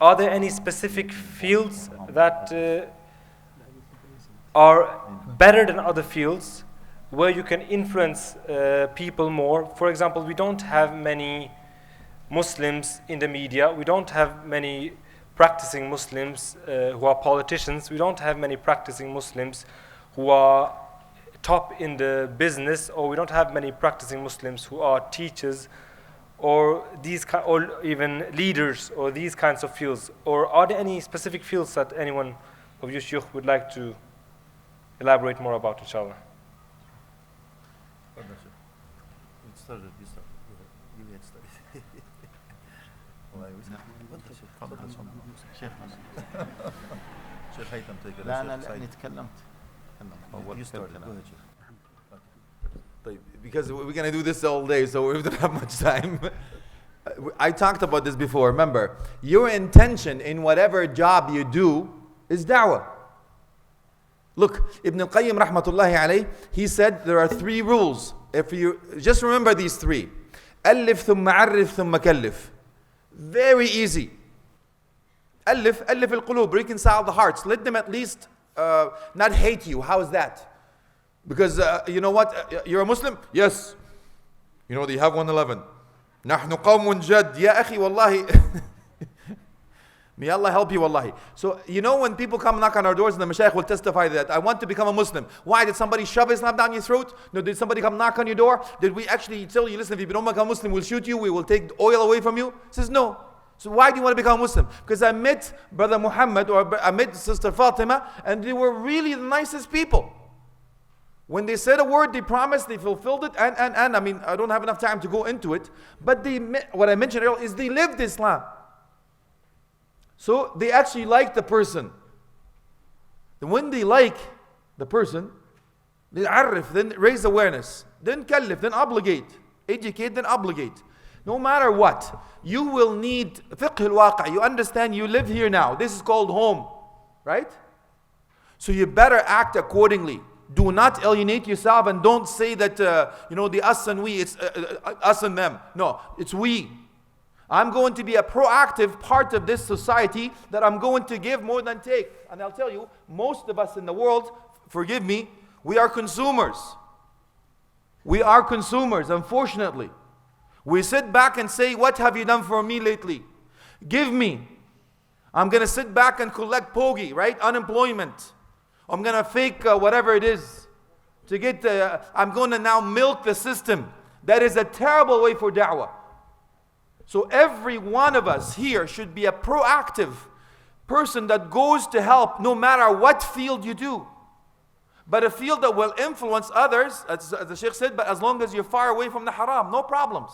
are there any specific fields that are better than other fields where you can influence people more? For example, we don't have many Muslims in the media. We don't have many practicing Muslims who are politicians. We don't have many practicing Muslims who are top in the business, or we don't have many practicing Muslims who are teachers, or or even leaders, or these kinds of fields. Or are there any specific fields that anyone of you shuyukh would like to elaborate more about, inshallah? لا أنا لأني تكلمت. You started. Go ahead, Sheikh. Because we're going to do this all day, so we don't have much time. I talked about this before. Remember, your intention in whatever job you do is da'wah. Look, Ibn al-Qayyim rahmatullahi alayh, he said there are 3 rules. If you just remember these 3. ألف ثم عرف ثم كلف. Very easy. ألف القلوب, reconcile the hearts. Let them at least not hate you. How is that? Because you know what? You're a Muslim? Yes. You know, they have 111. نحن قوم جد. يا أخي والله. May Allah help you, wallahi. So, you know, when people come knock on our doors, and the Mashaykh will testify that, I want to become a Muslim. Why? Did somebody shove Islam down your throat? No, did somebody come knock on your door? Did we actually tell you, listen, if you don't become a Muslim, we'll shoot you, we will take oil away from you? He says, no. So why do you want to become a Muslim? Because I met Brother Muhammad, or I met Sister Fatima, and they were really the nicest people. When they said a word, they promised, they fulfilled it, and I mean, I don't have enough time to go into it, but what I mentioned earlier is they lived Islam. So they actually like the person. And when they like the person, they arif, then raise awareness, then kallif, then obligate, educate, then obligate. No matter what, you will need fiqh al-waqa'. You understand, you live here now. This is called home, right? So you better act accordingly. Do not alienate yourself, and don't say that, the us and we, it's us and them. No, it's we. I'm going to be a proactive part of this society, that I'm going to give more than take. And I'll tell you, most of us in the world, forgive me, we are consumers. We are consumers, unfortunately. We sit back and say, what have you done for me lately? Give me. I'm going to sit back and collect pogi, right? Unemployment. I'm going to fake whatever it is to get, I'm going to now milk the system. That is a terrible way for da'wah. So every one of us here should be a proactive person that goes to help, no matter what field you do. But a field that will influence others, as the Sheikh said, but as long as you're far away from the haram, no problems.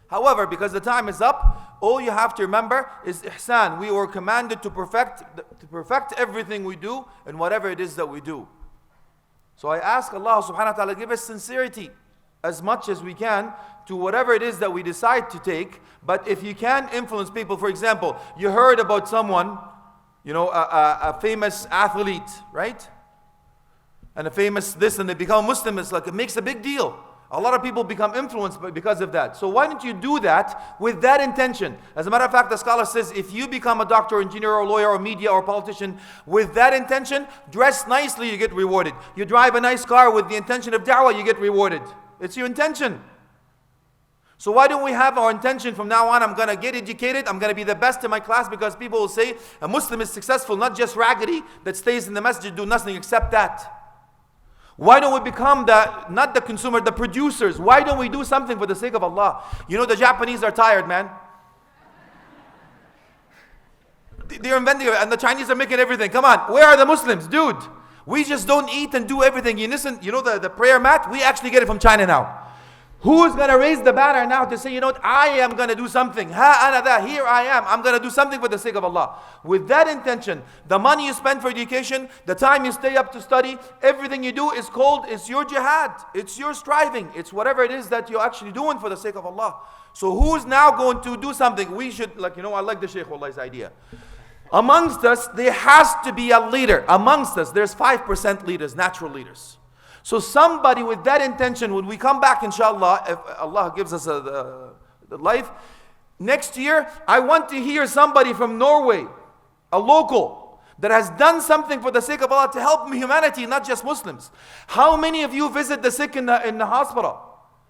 However, because the time is up, all you have to remember is ihsan. We were commanded to perfect everything we do and whatever it is that we do. So I ask Allah subhanahu wa ta'ala, give us sincerity as much as we can to whatever it is that we decide to take. But if you can influence people, for example, you heard about someone, a famous athlete, right? And a famous this, and they become Muslim, it makes a big deal. A lot of people become influenced because of that. So why don't you do that with that intention? As a matter of fact, the scholar says, if you become a doctor, engineer, or lawyer, or media, or politician with that intention, dress nicely, you get rewarded. You drive a nice car with the intention of da'wah, you get rewarded. It's your intention. So why don't we have our intention from now on, I'm going to get educated, I'm going to be the best in my class, because people will say a Muslim is successful, not just raggedy that stays in the masjid, do nothing except that. Why don't we become not the consumer, the producers? Why don't we do something for the sake of Allah? You know, the Japanese are tired, man. They're inventing it, and the Chinese are making everything. Come on, where are the Muslims? Dude, we just don't eat and do everything. You listen, the prayer mat, we actually get it from China now. Who is going to raise the banner now to say, I am going to do something. Ha ana da, here I am. I'm going to do something for the sake of Allah. With that intention, the money you spend for education, the time you stay up to study, everything you do it's your jihad. It's your striving. It's whatever it is that you're actually doing for the sake of Allah. So who's now going to do something? We should, I like the Shaykh Wallahi's idea. Amongst us, there has to be a leader. Amongst us, there's 5% leaders, natural leaders. So somebody with that intention, when we come back, inshallah, if Allah gives us the life, Next year, I want to hear somebody from Norway, a local, that has done something for the sake of Allah to help humanity, not just Muslims. How many of you visit the sick in the hospital?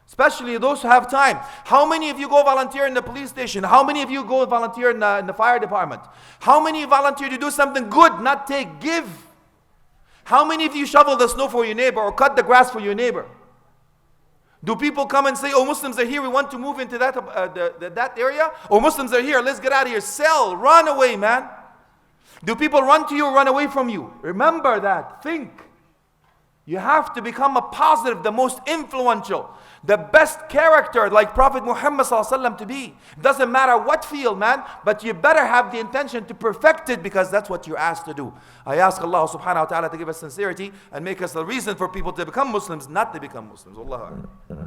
Especially those who have time. How many of you go volunteer in the police station? How many of you go volunteer in the fire department? How many volunteer to do something good, not take, give? How many of you shovel the snow for your neighbor or cut the grass for your neighbor? Do people come and say, oh, Muslims are here, we want to move into that area? Oh, Muslims are here, let's get out of here. Sell, run away, man. Do people run to you or run away from you? Remember that, think. You have to become a positive, the most influential, the best character like Prophet Muhammad ﷺ to be. Doesn't matter what field, man, but you better have the intention to perfect it because that's what you're asked to do. I ask Allah subhanahu wa ta'ala to give us sincerity and make us a reason for people to become Muslims, not to become Muslims. Wallahu a'lam.